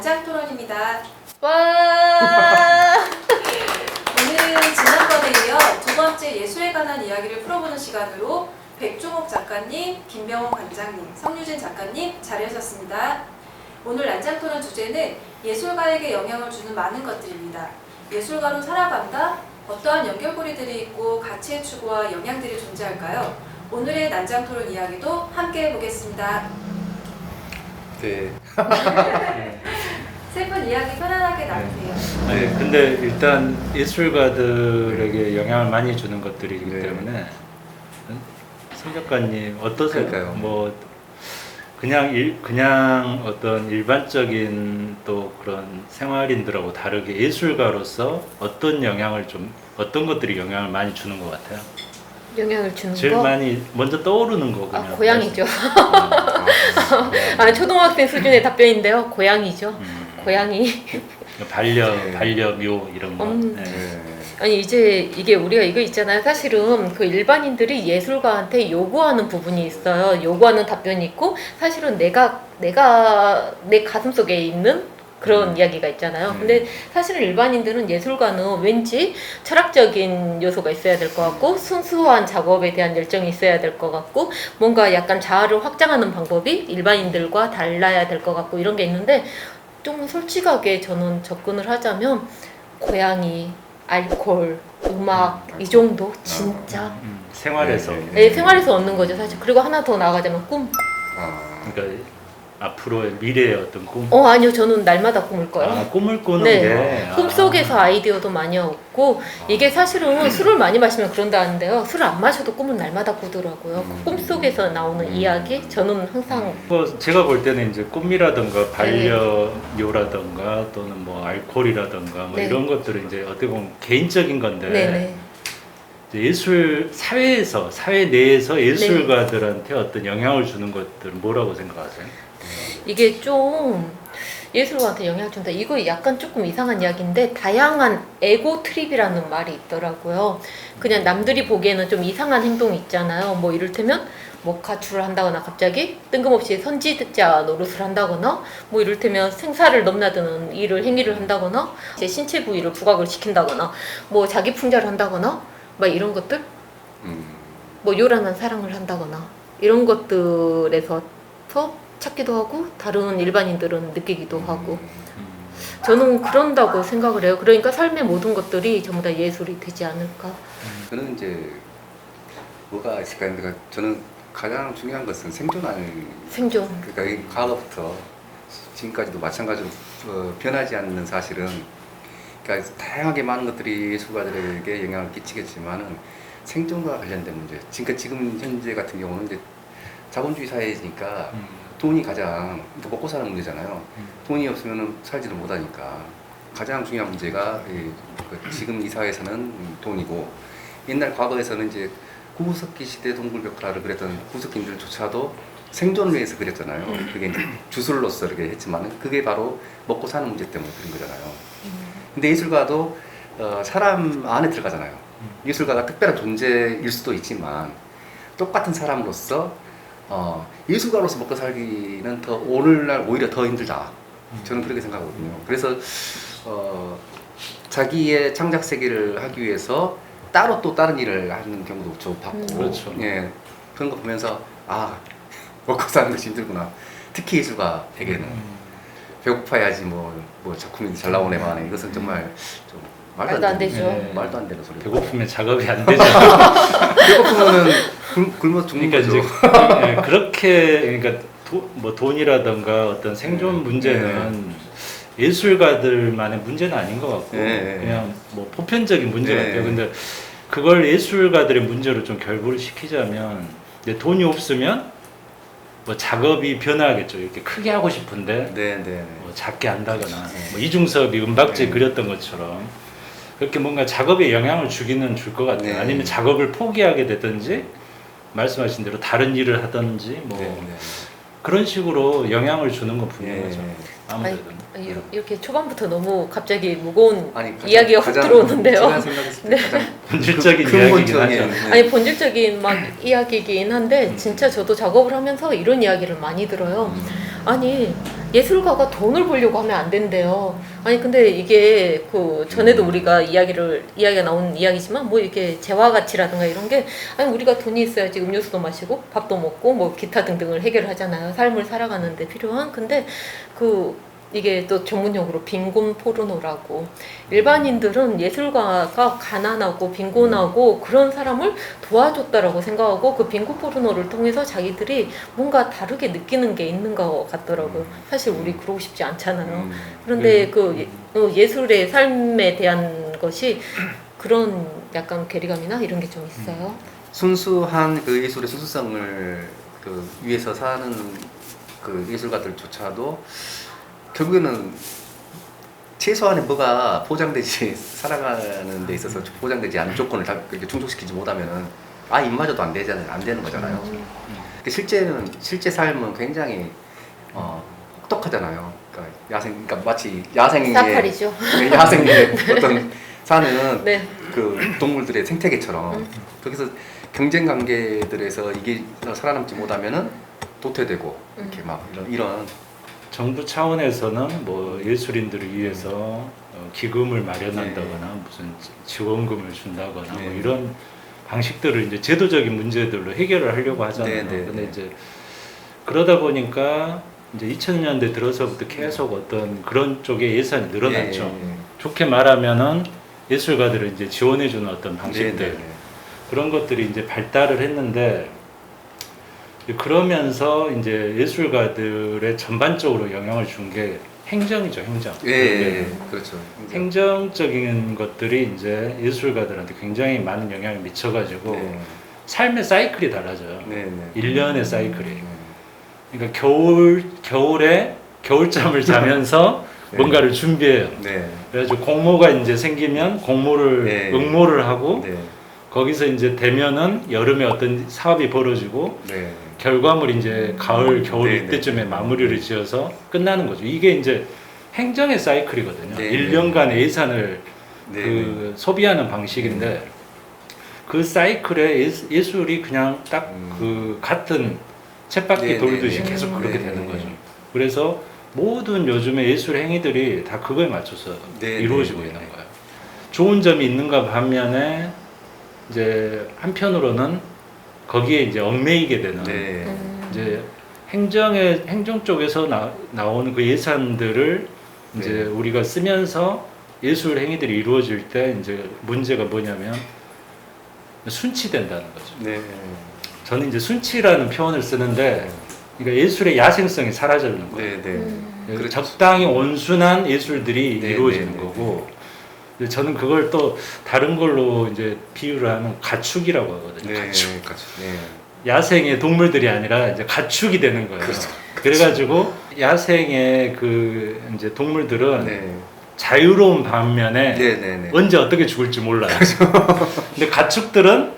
난장 토론입니다. 와. 오늘은 지난번에 이어 두 번째 예술에 관한 이야기를 풀어보는 시간으로 백종옥 작가님, 김병원 관장님, 성유진 작가님 자리하셨습니다. 오늘 난장 토론 주제는 예술가에게 영향을 주는 많은 것들입니다. 예술가로 살아간다? 어떠한 연결고리들이 있고 가치의 추구와 영향들이 존재할까요? 오늘의 난장 토론 이야기도 함께 해보겠습니다. 네. 세 분 이야기 편안하게 나누세요. 네, 근데 일단 예술가들에게 영향을 많이 주는 것들이기 네. 때문에 성 작가님 어떠세요? 그러니까요. 뭐 그냥 어떤 일반적인 또 그런 생활인들하고 다르게 예술가로서 어떤 것들이 영향을 많이 주는 것 같아요? 영향을 주는 제일 거? 많이 먼저 떠오르는 거 그냥. 고양이죠. 말씀. 초등학생 수준의 답변인데요. 고양이죠. 고양이. 반려묘 이런 거. 네. 아니 이제 우리가 이거 있잖아요. 사실은 그 일반인들이 예술가한테 요구하는 부분이 있어요. 요구하는 답변이 있고 사실은 내가 내 가슴속에 있는 그런 이야기가 있잖아요. 근데 사실은 일반인들은 예술가는 왠지 철학적인 요소가 있어야 될 것 같고 순수한 작업에 대한 열정이 있어야 될 것 같고 뭔가 약간 자아를 확장하는 방법이 일반인들과 달라야 될 것 같고 이런 게 있는데 좀 솔직하게 저는 접근을 하자면 고양이, 알코올, 음악 이 정도 진짜 생활에서. 네, 생활에서 얻는 거죠 사실. 그리고 하나 더 나아가자면 꿈. 그러니까 앞으로의 미래의 어떤 꿈. 아니요, 저는 날마다 꿈을 꿔요. 꿈을 꾸는 네. 게. 꿈속에서 아이디어도 많이 얻고 이게 사실은 술을 많이 마시면 그런다는데요. 술을 안 마셔도 꿈은 날마다 꾸더라고요. 꿈속에서 나오는 이야기 저는 항상 뭐 제가 볼 때는 이제 꿈이라든가 반려묘라든가 또는 뭐 알코올이라든가 뭐 네. 이런 것들은 이제 어떻게 보면 개인적인 건데 네네. 이제 사회 내에서 예술가들한테 어떤 영향을 주는 것들은 뭐라고 생각하세요? 이게 좀 예술가한테 영향을 준다. 이거 약간 조금 이상한 이야기인데 다양한 에고 트립이라는 말이 있더라고요. 그냥 남들이 보기에는 좀 이상한 행동이 있잖아요. 뭐 이를테면 뭐 가출을 한다거나 갑자기 뜬금없이 선지자 노릇을 한다거나 뭐 이를테면 생사를 넘나드는 행위를 한다거나 제 신체 부위를 부각을 시킨다거나 뭐 자기 풍자를 한다거나 막 이런 것들 뭐 요란한 사랑을 한다거나 이런 것들에서 찾기도 하고 다른 일반인들은 느끼기도 하고 저는 그런다고 생각을 해요. 그러니까 삶의 모든 것들이 전부 다 예술이 되지 않을까. 저는 이제 뭐가 있을까요? 그러니까 저는 가장 중요한 것은 생존. 그러니까 이 과거부터 지금까지도 마찬가지로 변하지 않는 사실은 그러니까 다양하게 많은 것들이 예술가들에게 영향을 끼치겠지만은 생존과 관련된 문제. 지금 현재 같은 경우는 이제 자본주의 사회이니까 돈이 가장 먹고 사는 문제잖아요. 돈이 없으면 살지도 못하니까 가장 중요한 문제가 지금 이 사회에서는 돈이고 옛날 과거에서는 이제 구석기 시대 동굴벽화를 그렸던 구석기인들조차도 생존을 위해서 그렸잖아요. 그게 이제 주술로서 이렇게 했지만 그게 바로 먹고 사는 문제 때문에 그린 거잖아요. 근데 예술가도 사람 안에 들어가잖아요. 예술가가 특별한 존재일 수도 있지만 똑같은 사람으로서 예술가로서 먹고 살기는 오늘날 오히려 더 힘들다. 저는 그렇게 생각하거든요. 그래서 자기의 창작 세계를 하기 위해서 따로 또 다른 일을 하는 경우도 저 봤고, 그렇죠. 예, 그런 거 보면서 먹고 사는 것이 힘들구나. 특히 예술가에게는 배고파야지 뭐 작품이 잘 나오네만 이것은 정말 좀 말도 안 되죠. 말도 안 되는 소리. 배고프면 작업이 안 되죠. 배고프면은 굶어 죽는 그러니까 거죠. 이제 그렇게 그러니까 뭐 돈이라든가 어떤 생존 문제는 예술가들만의 문제는 아닌 것 같고 그냥 뭐 보편적인 문제 같아요. 근데 그걸 예술가들의 문제로 좀 결부를 시키자면 이제 돈이 없으면 뭐 작업이 변화하겠죠. 이렇게 크게 하고 싶은데 뭐 작게 한다거나 뭐 이중섭이 은박지 그렸던 것처럼 그렇게 뭔가 작업에 영향을 주기는 줄 것 같아요. 아니면 작업을 포기하게 되든지 말씀하신 대로 다른 일을 하든지 뭐 그런 식으로 영향을 주는 것 뿐인 거죠. 아무래도. 이렇게 초반부터 너무 갑자기 무거운 이야기가 훅 들어오는데요. 제가 생각했을 때 가장 본질적인 이야기긴 하죠. 아니 본질적인 막 이야기이긴 한데 진짜 저도 작업을 하면서 이런 이야기를 많이 들어요. 아니 예술가가 돈을 벌려고 하면 안 된대요. 아니 근데 이게 그 전에도 우리가 이야기가 나온 이야기지만 뭐 이게 재화 가치라든가 이런 게 아니 우리가 돈이 있어야지 음료수도 마시고 밥도 먹고 뭐 기타 등등을 해결하잖아요. 삶을 살아가는데 필요한. 근데 그 이게 또 전문용어로 빈곤 포르노라고 일반인들은 예술가가 가난하고 빈곤하고 그런 사람을 도와줬다라고 생각하고 그 빈곤 포르노를 통해서 자기들이 뭔가 다르게 느끼는 게 있는 것 같더라고요. 사실 우리 그러고 싶지 않잖아요. 그런데 그 예술의 삶에 대한 것이 그런 약간 괴리감이나 이런 게 좀 있어요. 순수한 그 예술의 순수성을 그 위해서 사는 그 예술가들조차도 결국에는 최소한의 뭐가 포장되지 살아가는 데 있어서 포장되지 않은 조건을 다 그렇게 충족시키지 못하면은 입마저도 안 되잖아요. 안 되는 거잖아요. 실제 삶은 굉장히 혹독하잖아요. 그러니까 마치 야생의 사파리죠. 야생의 어떤 사는 네. 그 동물들의 생태계처럼 거기서 경쟁 관계들에서 이게 살아남지 못하면은 도태되고 이렇게 막 이런 정부 차원에서는 뭐 예술인들을 위해서 기금을 마련한다거나 무슨 지원금을 준다거나 뭐 이런 방식들을 이제 제도적인 문제들로 해결을 하려고 하잖아요. 근데 이제 그러다 보니까 이제 2000년대 들어서부터 계속 어떤 그런 쪽에 예산이 늘어났죠. 좋게 말하면은 예술가들을 이제 지원해주는 어떤 방식들 그런 것들이 이제 발달을 했는데. 그러면서 이제 예술가들의 전반적으로 영향을 준 게 행정이죠, 행정. 그렇죠. 행정적인 것들이 이제 예술가들한테 굉장히 많은 영향을 미쳐가지고 삶의 사이클이 달라져요. 1년의 사이클이. 그러니까 겨울에 겨울잠을 자면서 뭔가를 준비해요. 그래가지고 공모가 이제 생기면 공모를 응모를 하고 거기서 이제 되면은 여름에 어떤 사업이 벌어지고 결과물이 이제 가을, 겨울 이때쯤에 마무리를 지어서 끝나는 거죠. 이게 이제 행정의 사이클이거든요. 1년간의 예산을 그 소비하는 방식인데 그 사이클에 예술이 그냥 딱 그 같은 쳇바퀴 돌듯이 계속 그렇게 되는 거죠. 그래서 모든 요즘의 예술 행위들이 다 그거에 맞춰서 이루어지고 있는 거예요. 좋은 점이 있는가 반면에 이제 한편으로는 거기에 이제 얽매이게 되는 이제 행정 쪽에서 나오는 그 예산들을 이제 우리가 쓰면서 예술 행위들이 이루어질 때 이제 문제가 뭐냐면 순치된다는 거죠. 저는 이제 순치라는 표현을 쓰는데 그러니까 예술의 야생성이 사라지는 거예요. 적당히 온순한 예술들이 이루어지는 거고. 저는 그걸 또 다른 걸로 이제 비유를 하면 가축이라고 하거든요. 가축. 야생의 동물들이 아니라 이제 가축이 되는 거예요. 그래가지고 야생의 그 이제 동물들은 자유로운 반면에 언제 어떻게 죽을지 몰라요. 근데 가축들은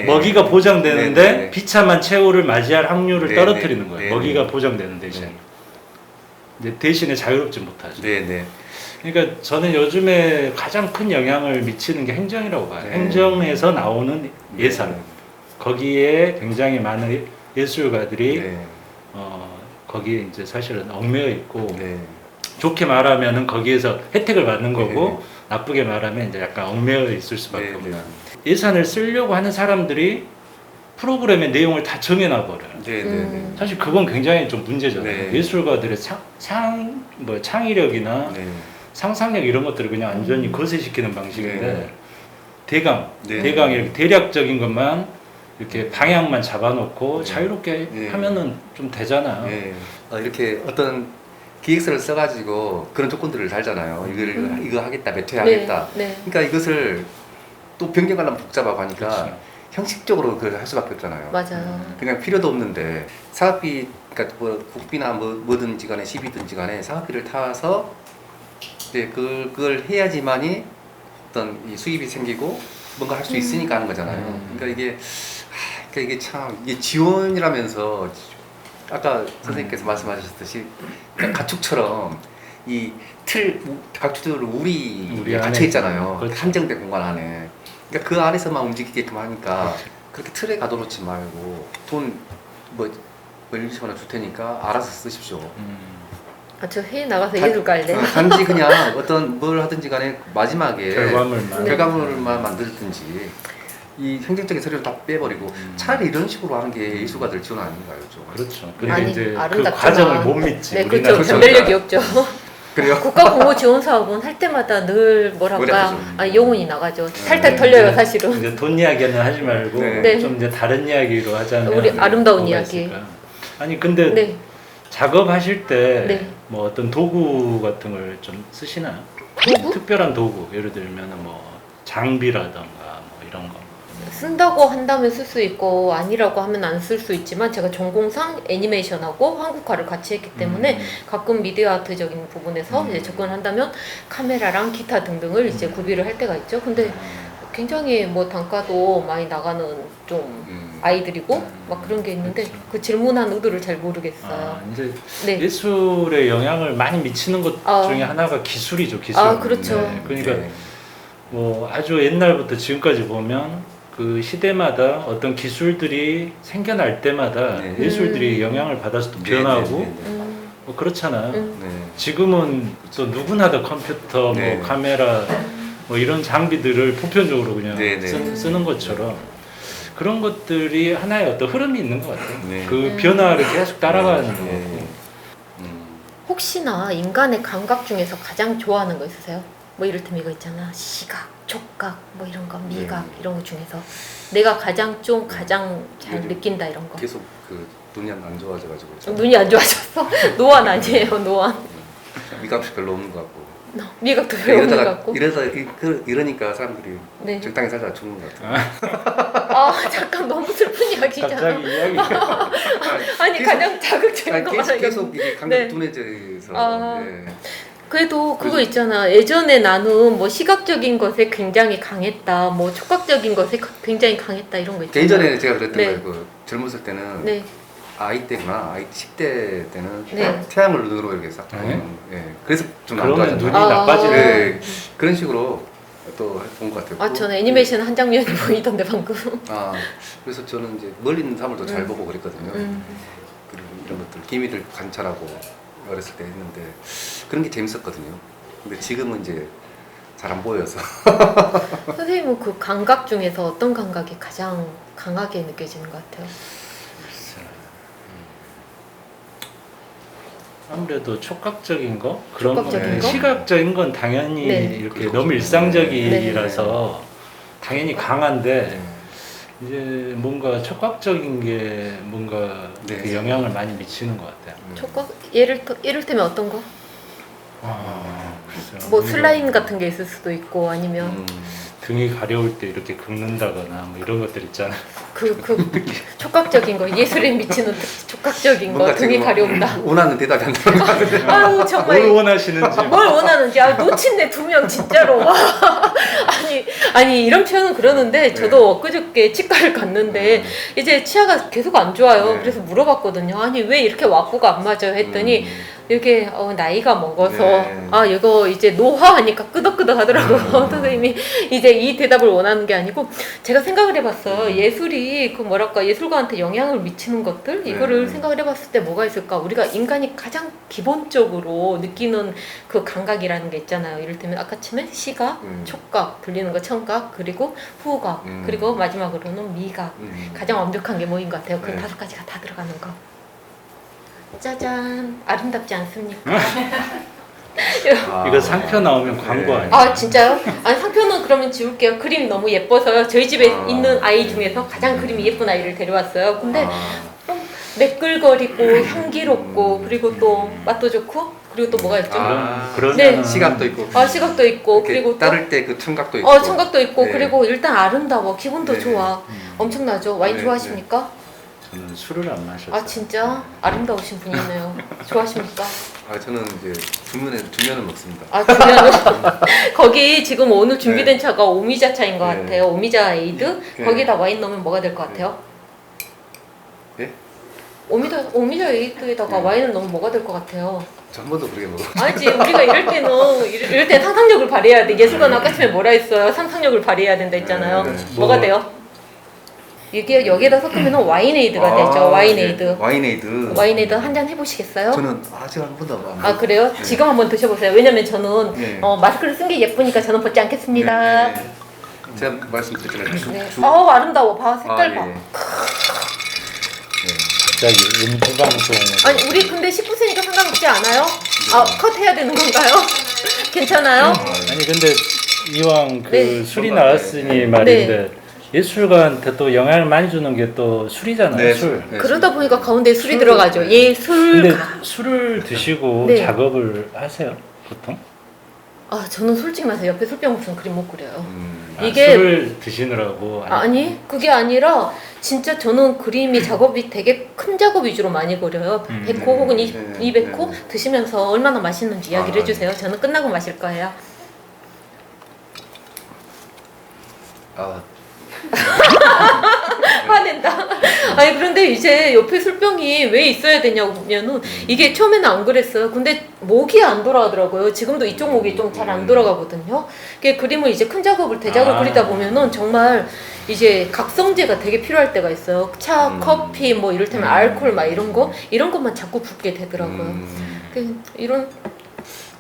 먹이가 보장되는데 비참한 최후를 맞이할 확률을 떨어뜨리는 거예요. 먹이가 보장되는 대신. 대신에 자유롭지 못하죠. 그러니까 저는 요즘에 가장 큰 영향을 미치는 게 행정이라고 봐요. 행정에서 나오는 예산. 거기에 굉장히 많은 예술가들이 거기에 이제 사실은 얽매여 있고 좋게 말하면은 거기에서 혜택을 받는 거고 나쁘게 말하면 이제 약간 얽매여 있을 수밖에 없는. 예산을 쓰려고 하는 사람들이 프로그램의 내용을 다 정해놔 버려요. 사실 그건 굉장히 좀 문제잖아요. 예술가들의 창의력이나 상상력 이런 것들을 그냥 완전히 거세시키는 방식인데 대강 이렇게 대략적인 것만 이렇게 방향만 잡아놓고 자유롭게 하면은 좀 되잖아요. 이렇게 어떤 기획서를 써가지고 그런 조건들을 달잖아요. 이거 하겠다, 몇 회 하겠다. 그러니까 이것을 또 변경하려면 복잡하고 하니까 형식적으로 그걸 할 수밖에 없잖아요. 맞아요. 그냥 필요도 없는데 사업비, 그러니까 뭐 국비나 뭐든지 간에 시비든지 간에 사업비를 타서 이제 그걸 해야지만이 어떤 이 수입이 생기고 뭔가 할 수 있으니까 하는 거잖아요. 그러니까 이게 참 이게 지원이라면서 아까 선생님께서 말씀하셨듯이 그러니까 가축처럼 이 가축들은 우리 갇혀 있잖아요. 그렇죠. 한정된 공간 안에. 그러니까 그 안에서만 움직이게끔 하니까 그렇게 틀에 가둬놓지 말고 돈 뭐 1, 20원 줄 테니까 알아서 쓰십시오. 아, 저 회의 나가서 예술 갈래. 단지 그냥 어떤 뭘 하든지 간에 마지막에 결과물만. 결과물만 만들든지 이 행정적인 서류를 다 빼버리고 차라리 이런 식으로 하는 게 예술가들 지원 아닌가요? 좀. 그렇죠. 근데 아니, 이제 그 아름답지만. 과정을 못 믿지. 네, 우리나라 그렇죠. 변별력이 없죠. 그래요? 국가공모지원사업은 할 때마다 늘 뭐랄까 어렵죠. 영혼이 나가죠. 살짝 네, 털려요, 이제- 사실은. 이제 돈 이야기는 하지 말고 네. 좀 이제 다른 이야기로 하자면 우리 아름다운 뭐가 이야기. 있을까? 아니 근데 네. 작업하실 때 네. 뭐 어떤 도구 같은 걸 좀 쓰시나요? 도구? 특별한 도구 예를 들면 뭐 장비라던가 뭐 이런 거. 쓴다고 한다면 쓸 수 있고 아니라고 하면 안 쓸 수 있지만 제가 전공상 애니메이션하고 한국화를 같이 했기 때문에 가끔 미디어 아트적인 부분에서 이제 접근한다면 카메라랑 기타 등등을 이제 구비를 할 때가 있죠. 근데 굉장히 뭐 단가도 많이 나가는 좀 아이들이고 막 그런 게 있는데 그렇죠. 그 질문한 의도를 잘 모르겠어요. 이제 네. 예술에 영향을 많이 미치는 것 아. 중에 하나가 기술이죠, 기술. 아, 그렇죠. 그러니까 네. 뭐 아주 옛날부터 지금까지 보면 그 시대마다 어떤 기술들이 생겨날 때마다 네. 예술들이 영향을 받아서 또 변하고 네, 네, 네. 뭐 그렇잖아요. 네. 지금은 또 누구나 다 컴퓨터, 네. 뭐 카메라, 뭐 이런 장비들을 보편적으로 그냥 네, 네. 쓰는 것처럼 그런 것들이 하나의 어떤 흐름이 있는 것 같아요. 네. 그 변화를 계속 따라가는 것 네. 같고. 혹시나 인간의 감각 중에서 가장 좋아하는 거 있으세요? 뭐 이를테면 이거 있잖아. 시각, 촉각, 뭐 이런 거, 미각 네. 이런 거 중에서 내가 가장 잘 네. 느낀다 이런 거. 계속 그 눈이 안 좋아져가지고 눈이 안 좋아졌어? 노안 아니에요, 노안. 미각이 별로 없는 것 같고 미각도 별로 없는 것 이러다가 같고. 이러니까 사람들이 네. 적당히 살다 죽는 것 같아요. 아 잠깐 너무 슬픈 이야기잖아. 갑자기 이야기가 아니 계속- 가장 자극적인 아니, 거 계속 말하려고. 이게 감각 네. 둔해져서 아. 네. 그래도 그거 그래서- 있잖아. 예전에 나는 뭐 시각적인 것에 굉장히 강했다. 뭐 촉각적인 것에 굉장히 강했다 이런 거 있잖아. 예전에 제가 그랬던 네. 거예요. 그 젊었을 때는 네. 아이 때구나. 아이 10대 때는 네. 태양을 눈으로 이렇게 싹 네? 보는. 예. 그래서 좀 안 그러면 눈이 좋아졌나. 나빠지는 네. 그런 식으로 또 본 것 같아요. 아 저는 애니메이션 한 장면이 보이던데 방금. 아, 그래서 저는 이제 멀리 있는 사물도 잘 음. 보고 그랬거든요. 그리고 이런 것들 기미를 관찰하고 어렸을 때 했는데 그런 게 재밌었거든요. 근데 지금은 이제 잘 안 보여서. 선생님은 그 감각 중에서 어떤 감각이 가장 강하게 느껴지는 것 같아요? 아무래도 촉각적인 거 그런 촉각적인 거? 시각적인 건 당연히 네. 이렇게 그렇죠. 너무 일상적이라서 당연히 강한데 네. 이제 뭔가 촉각적인 게 뭔가 네. 그 영향을 많이 미치는 것 같아요. 촉각 예를테면 어떤 거? 글쎄요. 뭐 뭔가 슬라임 같은 게 있을 수도 있고 아니면 음. 등이 가려울 때 이렇게 긁는다거나 뭐 이런 것들 있잖아요. 그 촉각적인 거 예술에 미치는 촉각적인 거 뭔가 등이 지금 가려운다. 원하는 대답이 안 나는 것 같은데. 아유 뭘 정말 원하시는지 뭘 원하는지 놓친 내 2명 진짜로 와. 아니 이런 표현은 그러는데 저도 엊그저께 치과를 갔는데 이제 치아가 계속 안 좋아요. 네. 그래서 물어봤거든요. 아니 왜 이렇게 왁구가 안 맞아요 했더니 이게 나이가 먹어서 네. 아 이거 이제 노화하니까 끄덕끄덕 하더라고요. 선생님이 이제 이 대답을 원하는 게 아니고 제가 생각을 해봤어요. 예술이 그 뭐랄까 예술가한테 영향을 미치는 것들 이거를 네. 생각을 해봤을 때 뭐가 있을까? 우리가 인간이 가장 기본적으로 느끼는 그 감각이라는 게 있잖아요. 이를테면 아까 치면 시각, 촉각, 들리는 거 청각, 그리고 후각, 그리고 마지막으로는 미각. 가장 완벽한 게 뭐인 것 같아요. 그 네. 5가지가 다 들어가는 거. 짜잔, 아름답지 않습니까? 이거 상표 나오면 광고 아니에요? 아 진짜요? 아니 상표는 그러면 지울게요. 그림이 너무 예뻐서요. 저희 집에 아. 있는 아이 중에서 가장 그림이 예쁜 아이를 데려왔어요. 근데 아. 매끌거리고 향기롭고 그리고 또 맛도 좋고 그리고 또 뭐가 있죠? 그러면 네. 시각도 있고. 시각도 있고 그리고 또 따를 때 그 청각도 있고. 청각도 있고 네. 그리고 일단 아름다워. 기분도 네. 좋아. 엄청나죠? 와인 네, 좋아하십니까? 저는 술을 안 마셔서. 아 진짜 아름다우신 분이네요. 좋아하십니까? 아 저는 이제 주면을 먹습니다. 아 주면은 거기 지금 오늘 준비된 네. 차가 오미자 차인 것 네. 같아요. 오미자 에이드. 네. 거기다 와인 넣으면 뭐가 될 것 같아요? 예? 오미자 에이드에다가 네. 와인을 넣으면 뭐가 될 것 같아요? 저 한 번도 그렇게 먹어. 아니지 우리가 이럴 때 상상력을 발휘해야 돼. 예술가는 아까 전에 뭐라 했어요? 상상력을 발휘해야 된다 했잖아요. 네, 네. 뭐가 뭐- 돼요? 이게 여기에다 섞으면 와인에이드가 되죠. 와인에이드. 네. 와인에이드. 와인에이드 한 잔 해보시겠어요? 저는 아직 한 번도 안 아 그래요? 네. 지금 한번 드셔보세요. 왜냐면 저는 네. 마스크를 쓴 게 예쁘니까 저는 벗지 않겠습니다. 네. 제가 말씀드렸잖아요. 네. 아름다워. 봐 색깔 봐. 예. 갑자기 음주 방송. 아니 우리 근데 19세니까 상관없지 않아요? 컷 해야 되는 건가요? 괜찮아요? 아니 근데 이왕 그 네. 술이 나왔으니 말인데 예술가한테 또 영향을 많이 주는 게 또 술이잖아요. 네, 술. 네, 그러다 보니까 가운데 술이 술. 들어가죠. 근데 예술가. 술을 드시고 네. 작업을 하세요 보통? 저는 솔직히 말해서 옆에 술병 없으면 그림 못 그려요. 아, 이게- 술을 드시느라고. 아니 그게 아니라 진짜 저는 그림이 작업이 되게 큰 작업 위주로 많이 그려요. 100호 혹은 네, 200호 네. 드시면서 얼마나 맛있는지 이야기를 아, 해주세요. 저는 끝나고 마실 거예요. 아, 화낸다. 아니 그런데 이제 옆에 술병이 왜 있어야 되냐면은 이게 처음에는 안 그랬어요. 근데 목이 안 돌아가더라고요. 지금도 이쪽 목이 좀 잘 안 돌아가거든요. 그 그림을 이제 큰 작업을 대작을 그리다 보면은 정말 이제 각성제가 되게 필요할 때가 있어요. 차, 커피 뭐 이를테면 알코올 막 이런 것만 자꾸 붓게 되더라고요. 이런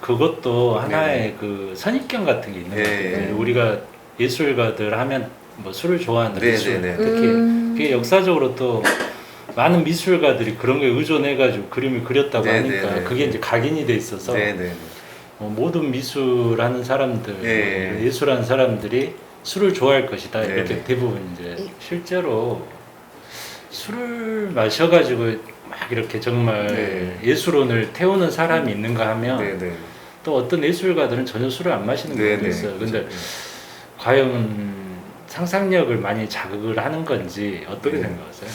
그것도 하나의 그 선입견 같은 게 있는 것 같아요. 우리가 예술가들 하면 뭐 술을 좋아하는 네, 미술, 네, 네. 특히 그게 역사적으로 또 많은 미술가들이 그런 게 의존해가지고 그림을 그렸다고 네, 하니까 네, 네. 그게 이제 각인이 돼 있어서 네네. 모든 미술하는 사람들, 네. 예술하는 사람들이 술을 좋아할 것이다 네, 이렇게 네. 대부분 이제 실제로 술을 마셔가지고 막 이렇게 정말 네. 예술혼을 태우는 사람이 있는가 하면 네네. 또 어떤 예술가들은 전혀 술을 안 마시는 네, 경우도 네. 있어요. 근데 과연 상상력을 많이 자극을 하는 건지 어떻게 네. 생각하세요?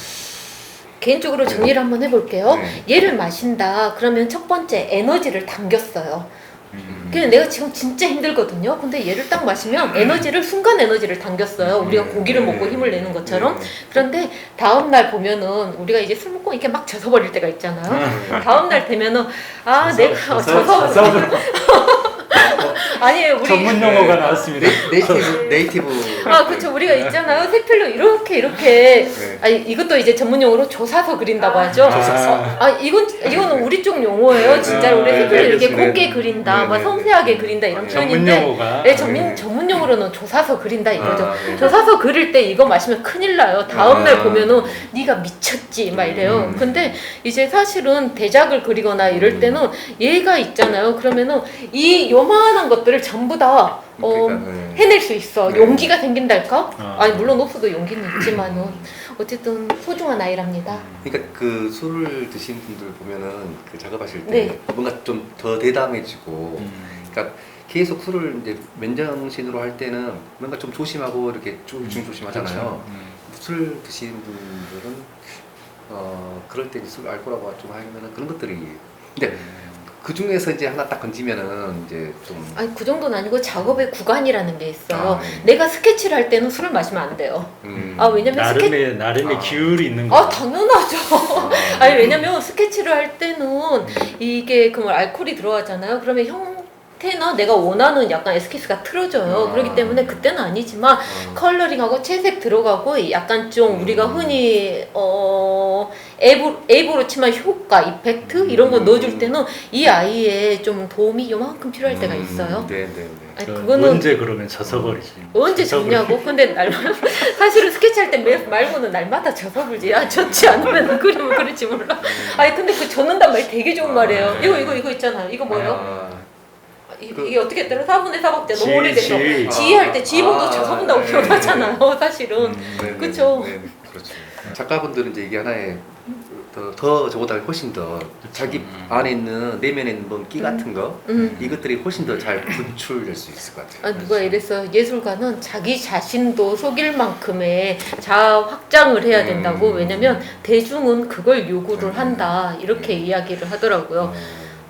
개인적으로 정리를 한번 해볼게요. 네. 얘를 마신다 그러면 첫 번째 에너지를 당겼어요. 그냥 내가 지금 진짜 힘들거든요. 근데 얘를 딱 마시면 에너지를 순간 에너지를 당겼어요. 우리가 고기를 먹고 힘을 내는 것처럼. 그런데 다음 날 보면은 우리가 이제 술 먹고 이렇게 막 젖어버릴 때가 있잖아요. 다음 날 되면은 내가 젖어 아니에요 우리 전문 용어가 나왔습니다. 네이티브. 그렇죠. 우리가 있잖아요. 색필로 이렇게 네. 아니 이것도 이제 전문 용어로 조사서 그린다고 하죠. 이거는 우리 쪽 용어예요. 진짜 우리 색필로 이렇게 알겠습니다. 곱게 그린다, 네, 막 네, 섬세하게 네. 그린다 이런 네. 표현인데, 전문 용어가. 네, 전문 용어로는 조사서 그린다 이거죠. 네. 조사서 그릴 때 이거 마시면 큰일 나요. 다음 날 아. 보면은 네가 미쳤지 막 이래요. 근데 이제 사실은 대작을 그리거나 이럴 때는 얘가 있잖아요. 그러면은 이 요만한 것들을 전부 다 그러니까, 네. 해낼 수 있어. 네. 용기가 생긴달까? 아. 아니 물론 없어도 용기는 있지만은 어쨌든 소중한 아이랍니다. 그러니까 그 술을 드신 분들 보면은 그 작업하실 때 네. 뭔가 좀 더 대담해지고, 그러니까 계속 술을 이제 맨정신으로 할 때는 뭔가 좀 조심하고 이렇게 조심하잖아요. 술 드시는 분들은 그럴 때 술 알코올하고 좀 하면은 그런 것들이 근데 그 중에서 이제 하나 딱 건지면은 이제 좀 아니 그 정도는 아니고 작업의 구간이라는 게 있어요. 네. 내가 스케치를 할 때는 술을 마시면 안 돼요. 왜냐면 나름의 아. 기율이 있는 거예요. 당연하죠. 아니 왜냐면 스케치를 할 때는 이게 그뭐 알코올이 들어가잖아요. 그러면 형태나 내가 원하는 약간 에스키스가 틀어져요. 그렇기 때문에 그때는 아니지만 컬러링하고 채색 들어가고 약간 좀 우리가 흔히 앱으로 치면 효과, 이펙트 이런 거 넣어줄 때는 이 아이의 좀 도움이 요만큼 필요할 때가 있어요. 네네네. 아니, 그 그거는 언제 그러면 젖어버리지? 언제 졌냐고? 근데 사실은 스케치할 때 말고는 날마다 져서 불지. 졌지 않으면 그림을 그릴지 몰라. 아니 근데 그 젖는단 말이 되게 좋은 말이에요. 이거 있잖아요. 이거 뭐예요? 이게 어떻게 했더라? 4분의 4박자 너무 오래돼서 지휘할 때 지휘봉도 져서 본다고 표현하잖아요. 사실은. 그쵸? 네, 그렇죠. 작가분들은 이제 이게 하나의 더 저보다 훨씬 더 자기 안에 있는 내면에 있는 뭐 끼 같은 거 이것들이 훨씬 더 잘 분출될 수 있을 것 같아요. 누가 이랬어. 예술가는 자기 자신도 속일 만큼의 자아 확장을 해야 된다고. 왜냐면 대중은 그걸 요구를 한다. 이렇게 이야기를 하더라고요.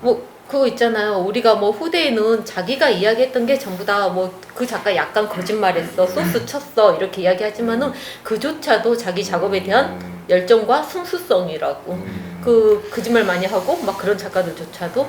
뭐 그거 있잖아요. 우리가 뭐 후대에는 자기가 이야기했던 게 전부 다 뭐 그 작가 약간 거짓말했어, 소스 쳤어 이렇게 이야기하지만은 그조차도 자기 작업에 대한 열정과 순수성이라고. 그 거짓말 많이 하고 막 그런 작가들조차도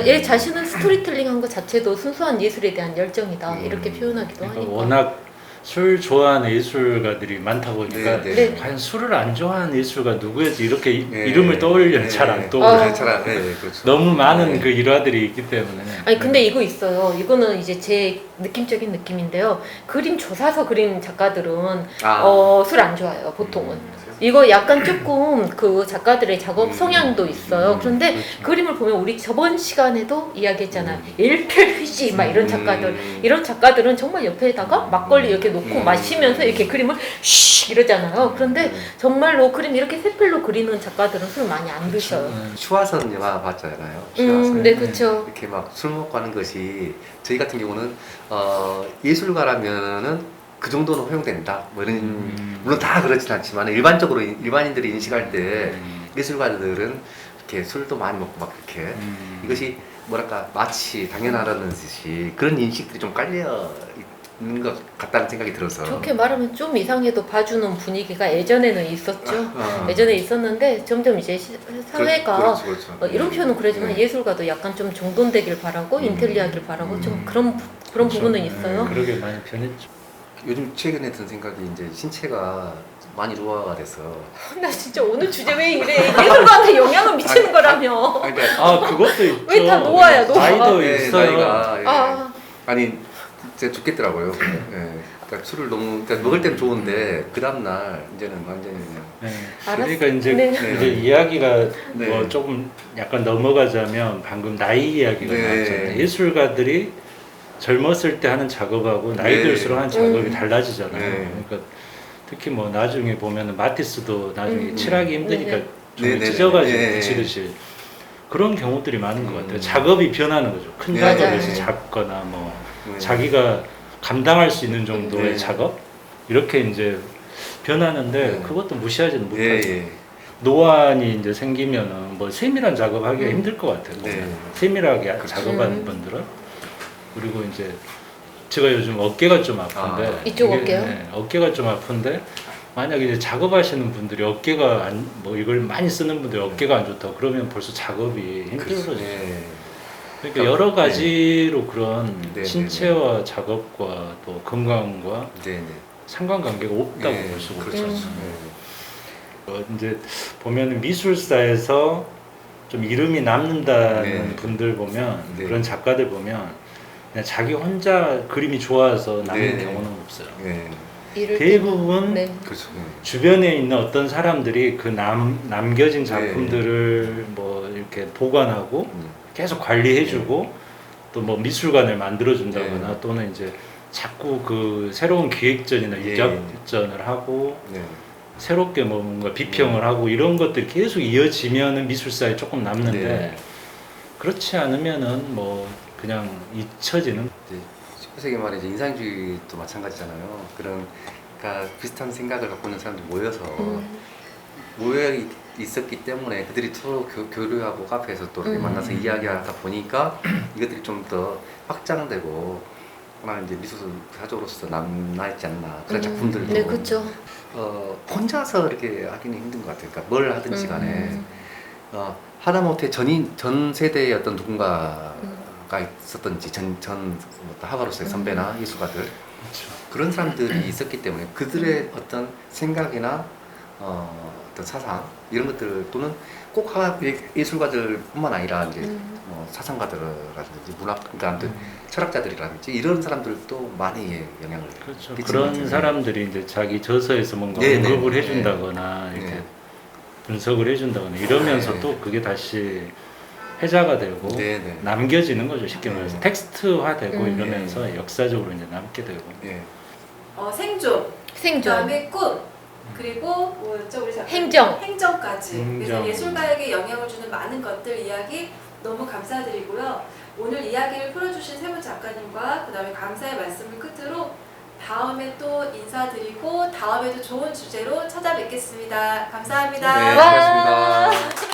얘 자신은 스토리텔링한 것 자체도 순수한 예술에 대한 열정이다 이렇게 표현하기도 그러니까 하니까. 워낙 술 좋아하는 예술가들이 많다 보니까 네, 네. 과연 술을 안 좋아하는 예술가 누구였지 이렇게 네. 이름을 떠올리면 네. 잘 안 아. 떠올려요. 그렇죠. 너무 많은 네. 그 일화들이 있기 때문에. 아니 근데 이거 있어요. 이거는 이제 제 느낌적인 느낌인데요. 그림 조사서 그린 작가들은 술 안 좋아해요. 보통은. 이거 약간 조금 그 작가들의 작업 성향도 있어요. 그런데 그렇죠. 그림을 보면 우리 저번 시간에도 이야기했잖아요. 일필휘지 막 이런 작가들. 이런 작가들은 정말 옆에다가 막걸리 이렇게 놓고 마시면서 이렇게 그림을 쉬 이러잖아요. 그런데 정말로 그림 이렇게 세필로 그리는 작가들은 술 많이 안 드셔요. 추화선 영화 봤잖아요. 추화선. 네, 그렇죠. 이렇게 막 술 먹고 하는 것이 저희 같은 경우는 예술가라면은 그 정도는 허용된다. 뭐 이런 물론 다 그렇진 않지만 일반적으로 일반인들이 인식할 때 예술가들은 이렇게 술도 많이 먹고 막 이렇게 이것이 뭐랄까 마치 당연하다는 듯이 그런 인식들이 좀 깔려 있는 것 같다는 생각이 들어서. 좋게 말하면 좀 이상해도 봐주는 분위기가 예전에는 있었죠. 예전에 있었는데 점점 이제 사회가 그렇죠. 이런 표현은 그러지만 네. 예술가도 약간 좀 정돈되길 바라고 인텔리하길 바라고 좀 그런 부분은 있어요. 그러게 많이 변했죠. 요즘 최근에 든 생각이 이제 신체가 많이 노화가 돼서. 나 진짜 오늘 주제 왜 이래? 예술가한테 영향을 미치는 거라며. 아니, 그러니까 아 그것도 있죠. 왜 다 노화야, 노화? 나이도 네, 있어요. 나이가, 예. 아. 아니 진짜 죽겠더라고요. 예. 그러니까 술을 너무 그러니까 먹을 때는 좋은데 그 다음 날 이제는 완전히 그냥. 네. 알았어. 그러니까 이제 네. 이제 이야기가 네. 뭐 조금 약간 넘어가자면 방금 나이 이야기가 네. 나왔잖아요. 예술가들이 젊었을 때 하는 작업하고 나이 네. 들수록 하는 작업이 달라지잖아요. 네. 그러니까 특히 뭐 나중에 보면은 마티스도 나중에 음. 칠하기 힘드니까 네. 좀 네. 찢어가지고 네. 붙이듯이 그런 경우들이 많은 것 같아요. 작업이 변하는 거죠. 큰 네. 작업에서 맞아요. 잡거나 뭐 네. 자기가 감당할 수 있는 정도의 네. 작업 이렇게 이제 변하는데 네. 그것도 무시하지는 못하죠. 예. 노안이 이제 생기면은 뭐 세밀한 작업하기가 힘들 것 같아요. 네. 세밀하게 그렇죠. 작업하는 분들은. 그리고 이제 제가 요즘 어깨가 좀 아픈데 이쪽 이게, 어깨요? 네, 어깨가 좀 아픈데 만약에 이제 작업하시는 분들이 어깨가 뭐 이걸 많이 쓰는 분들이 어깨가 안 좋다 그러면 벌써 작업이 힘들어져요. 예. 그러니까 여러 가지로 그런 네, 신체와 작업과 또 건강과 네. 상관관계가 없다고 네. 볼 수가 그렇죠. 있죠. 이제 보면 미술사에서 좀 이름이 남는다는 네. 분들 보면 네. 그런 작가들 보면 그냥 자기 혼자 그림이 좋아서 남는 네. 경우는 없어요. 네. 이럴 대부분 네. 그렇죠. 주변에 있는 어떤 사람들이 그 남겨진 작품들을 뭐 이렇게 보관하고 계속 관리해주고 또 뭐 미술관을 만들어준다거나 네. 또는 이제 자꾸 그 새로운 기획전이나 예. 이적전을 하고 네. 새롭게 뭐 뭔가 비평을 하고 이런 것들이 계속 이어지면은 미술사에 조금 남는데 네. 그렇지 않으면은 뭐 그냥 잊혀지는. 이제 19세기 말에 이제 인상주의도 마찬가지잖아요. 그러니까 비슷한 생각을 갖고 있는 사람들이 모여서 모여 있었기 때문에 그들이 서로 교류하고 카페에서 또 이렇게 만나서 이야기하다 보니까 이것들이 좀 더 확장되고 하나 이제 미술 사조로서 남아있지 않나 그런 작품들도 네, 그렇죠. 혼자서 이렇게 하기는 힘든 것 같아요. 그러니까 뭘 하든지 간에 하다못해 전 세대의 어떤 누군가가 있었던지 하바로스의 선배나 예술가들 그렇죠. 그런 사람들이 있었기 때문에 그들의 어떤 생각이나 어떤 사상 이런 것들 또는 꼭 예술가들뿐만 아니라 이제 뭐 사상가들이라든지 문학 그러니까 철학자들이라든지 이런 사람들도 많이 영향을 그렇죠. 끼치는 것 그런 같아요. 사람들이 이제 자기 저서에서 뭔가 네, 네, 언급을 네. 해준다거나 이렇게 네. 분석을 해준다거나 이러면서 네. 또 그게 다시 회자가 되고 네, 네. 남겨지는 거죠. 쉽게 말해서 네. 텍스트화되고 이러면서 역사적으로 이제 남게 되고. 예. 생존, 생존. 그다음에 꿈, 그리고 뭐였죠 우리 작가님? 행정. 행정까지. 행정. 그래서 예술가에게 영향을 주는 많은 것들 이야기 너무 감사드리고요. 오늘 이야기를 풀어주신 세 분 작가님과 그다음에 감사의 말씀을 끝으로 다음에 또 인사드리고 다음에도 좋은 주제로 찾아뵙겠습니다. 감사합니다. 네, 고맙습니다.